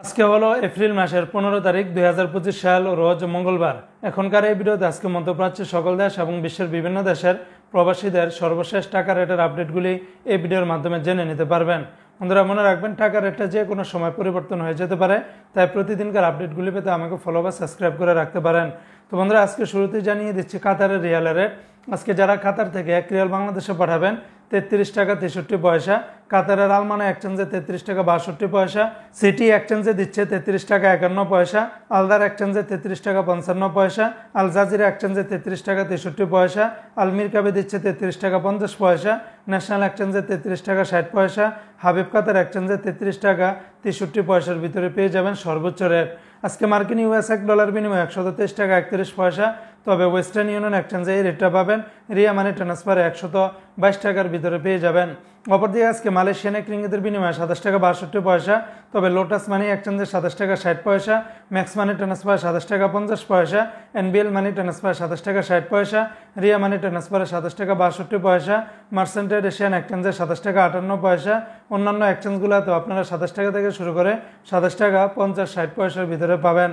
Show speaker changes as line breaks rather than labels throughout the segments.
আজকে হলো এপ্রিল মাসের 15 তারিখ 2025 সাল রোজ মঙ্গলবার। এখনকার এই ভিডিওতে আজকে মধ্যপ্রাচ্যের সকল দেশ এবং বিশ্বের বিভিন্ন দেশের প্রবাসীদের সর্বশেষ টাকা রেটের আপডেটগুলি এই ভিডিওর মাধ্যমে জেনে নিতে পারবেন। বন্ধুরা মনে রাখবেন, টাকা রেটটা যে কোনো সময় পরিবর্তন হয়ে যেতে পারে, তাই প্রতিদিনকার আপডেটগুলি পেতে আমাকে ফলো বা সাবস্ক্রাইব করে রাখতে পারেন। তো বন্ধুরা আজকে শুরুতেই জানিয়ে দিচ্ছি কাতারের রিয়ালের রেট। আজকে যারা কাতার থেকে 1 রিয়াল বাংলাদেশে পাঠাবেন 33 টাকা 63 পয়সা, কাতারের আলমানা এক্সচেঞ্জে 33 টাকা 62 পয়সা, সিটি এক্সচেঞ্জে দিচ্ছে 33 টাকা 51 পয়সা, আলদার এক্সচেঞ্জে 33 টাকা 55 পয়সা, আল জাজিরা এক্সচেঞ্জে 33 টাকা 63 পয়সা, আলমির কাবে দিচ্ছে 33 টাকা 50 পয়সা, ন্যাশনাল এক্সচেঞ্জে 33 টাকা 60 পয়সা, হাবিব কাতার এক্সচেঞ্জে 33 টাকা 63 পয়সার ভিতরে পেয়ে যাবেন সর্বোচ্চ রেট। আজকে মার্কিন ইউএস $1 বিনিময়ে 123 টাকা 31 পয়সা, তবে ওয়েস্টার্ন ইউনিয়ন এক্সচেঞ্জে এই রেটটা পাবেন রিয়া মানি ট্রান্সফারে 122 টাকার ভিতরে পেয়ে যাবেন। অপরদিকে আজকে মালয়েশিয়ান এক রিঙ্গিতের বিনিময়ে 27 টাকা 62 পয়সা, তবে লোটাস মানি এক্সচেঞ্জে 27 টাকা 60 পয়সা, ম্যাক্স মানি ট্রান্সফার 27 টাকা 50 পয়সা, এনবিএল মানি ট্রান্সফার 27 টাকা 60 পয়সা, রিয়া মানি ট্রান্সফারে 27 টাকা 62 পয়সা, মার্সেন্টেড এশিয়ান এক্সচেঞ্জে 27 টাকা 58 পয়সা। অন্যান্য এক্সচেঞ্জগুলোতেও আপনারা 27 টাকা থেকে শুরু করে 27 টাকা 50-60 পয়সার ভিতরে পাবেন।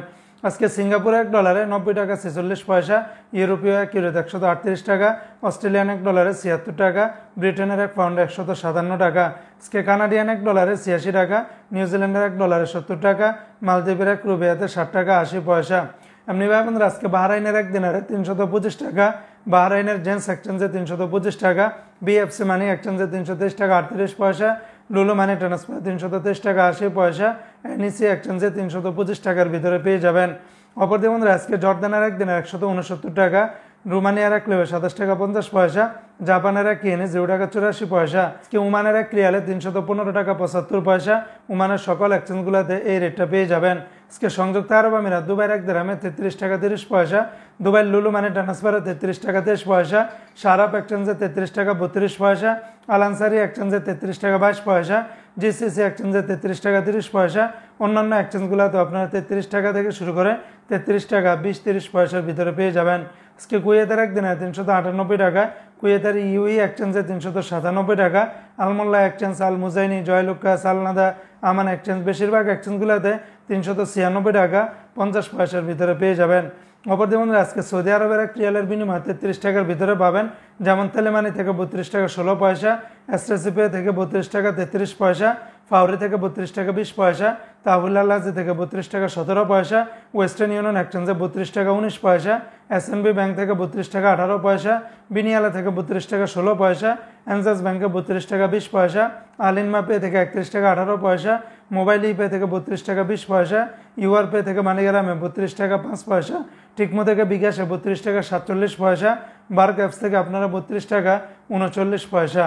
আজকে সিঙ্গাপুরে $1 90 টাকা 46 পয়সা, ইউরোপীয় এক ইউরোতে 138 টাকা, অস্ট্রেলিয়ান $1 76 টাকা, ব্রিটেনের এক পাউন্ডে 157 টাকা, আজকে কানাডিয়ান $1 86 টাকা, নিউজিল্যান্ডের $1 70 টাকা, মালদ্বীপের এক রুপিয়াতে 60 টাকা 80 পয়সা। এমনিভাবে বন্ধুরা আজকে বাহরাইনের এক দিনারে 325 টাকা, বাহরাইনের জেন্স এক্সচেঞ্জে 325 টাকা, বিএফসি মানি এক্সচেঞ্জে 323 টাকা 38 পয়সা, লুলু মানি ট্রান্সফার 323 টাকা 80 পয়সা, এনইসি এক্সচেঞ্জে 325 টাকার ভিতরে পেয়ে যাবেন। অপরদিকে বন্ধুরা আজকে জর্দানের এক দিনে 169 টাকা, রোমানিয়ার এক লেবে 27 টাকা 50 পয়সা, জাপানের এক ইয়েনে 0 টাকা 84 পয়সা, আজকে ওমানের এক রিয়ালে 315 টাকা 75 পয়সা। ওমানের সকল এক্সচেঞ্জগুলোতে এই রেটটা পেয়ে যাবেন। আজকে সংযুক্ত আরব আমিরাত দুবাইয়ের এক দিরহামে 33 টাকা 30 পয়সা, দুবাইয়ের লুলু মানি ট্রান্সফারে 33 টাকা 23 পয়সা, শারাপ এক্সচেঞ্জে 33 টাকা 32 পয়সা, আল আনসারি এক্সচেঞ্জে 33 টাকা 22 পয়সা, জিসিসি এক্সচেঞ্জে 33 টাকা 30 পয়সা। অন্যান্য এক্সচেঞ্জগুলোতে আপনারা 33 টাকা থেকে শুরু করে 33 টাকা 20-30 পয়সার ভিতরে পেয়ে যাবেন। আজকে কুয়েতের এক দিনে 398 টাকা, কুয়েতের ইউই এক্সচেঞ্জে 397 টাকা, আলমোল্লা এক্সচেঞ্জ, আল মুজাইনি, জয়লুক্কাস, আলনাদা, আমান এক্সচেঞ্জ, বেশিরভাগ এক্সচেঞ্জগুলোতে 396 টাকা 50 পয়সার ভিতরে পেয়ে যাবেন। অপরদিকে বন্ধুরা আজকে সৌদি আরবের এক রিয়ালের বিনিময়ে 33 টাকার ভিতরে পাবেন, যেমন তেলেমানি থেকে 32 টাকা 16 পয়সা, এসটিসিপি থেকে 32 টাকা 33 পয়সা, ফাউরি থেকে 32 টাকা 20 পয়সা, তাহুল আল্লাজি থেকে 32 টাকা 17 পয়সা, ওয়েস্টার্ন ইউনিয়ন এক্সচেঞ্জে 32 টাকা 19 পয়সা, এসএনবি ব্যাংক থেকে 32 টাকা 18 পয়সা, বিনিয়ালা থেকে 32 টাকা 16 পয়সা, এনজাস ব্যাংকে 32 টাকা 20 পয়সা, আলিনমা পে থেকে 31 টাকা 18 পয়সা, মোবাইল ইপে থেকে 32 টাকা 20 পয়সা, ইউআর পে থেকে মানিগ্রামে 32 টাকা 5 পয়সা, টিকমো থেকে বিকাশে 32 টাকা 47 পয়সা, বার্ক অ্যাপস থেকে আপনারা 32 টাকা 39 পয়সা।